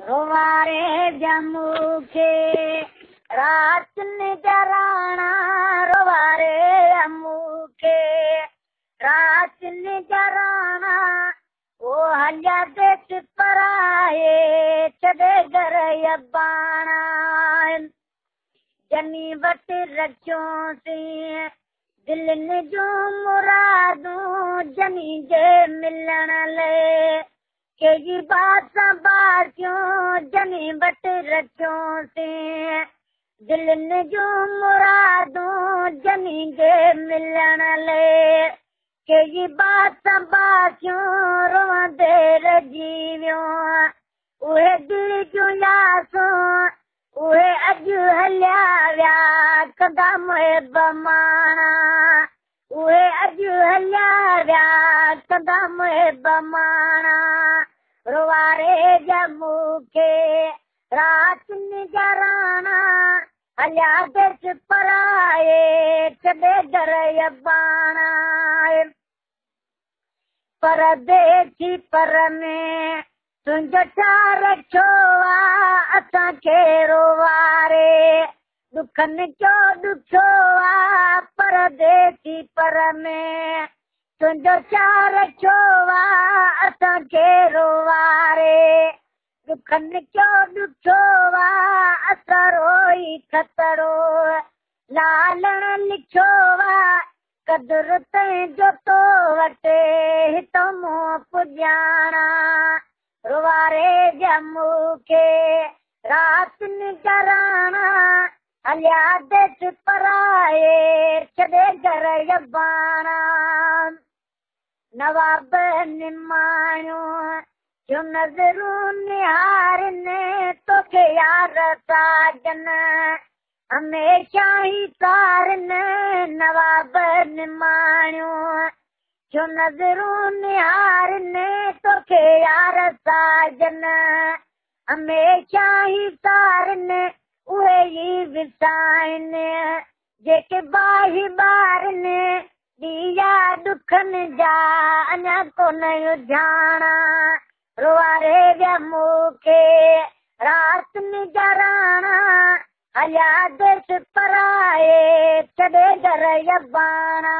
रोवारे जम्मू के रात निजराना रोवारे जम्मू के रात निजराना वो हल्या देश पराए चले घर यबाना जनी वट रखियों से दिल ने जो मुरादूं जनी जे मिलण ले के जी बात बातियों जनी वट रखियों से दिल ने जो मुरादूं जनी जे मिलण ले के जी बात बातियों रोंदे रजी वियो उहे दिल जूं यासूं उहे अॼु हलिया विया कदम बमाणा उहे अॼु हलिया विया कदम बमाणा रोवारे जम्मू के रात निजराना हलिया देश पराए छॾे घर यबाना परदेसी पर में तुंहिंजो छा रखियो आहे असांखे रोवारे दुखनि जो ॾुखियो आहे परदेसी पर में तुंहिंजो छा रखियो आहे असांखे रोवारे दुखनि जो ॾुखियो आहे असां रोई खतरो लालण लिखियो आहे कदुर तुंहिंजो तो वटे हितो मूं पुॼाणा रोवारे जम्मू के रात निजराना हलिया देश पराए छॾे घर यबाना नवाब निमाणियूं जो नज़रूं निहारनि तोखे यार साजन हमेशा ही तारनि नवाब निमाणियूं जो नज़रूं निहारनि तोखे यार साजन हमेशा ही तारनि उहे ई विसाइनि जेके बाहि ॿारनि ॾीया ॾुखनि जा अञा कोन ॼाणा रोवारे जम्मू के रात निजराना हलिया देश पराए छॾे घर यबाना।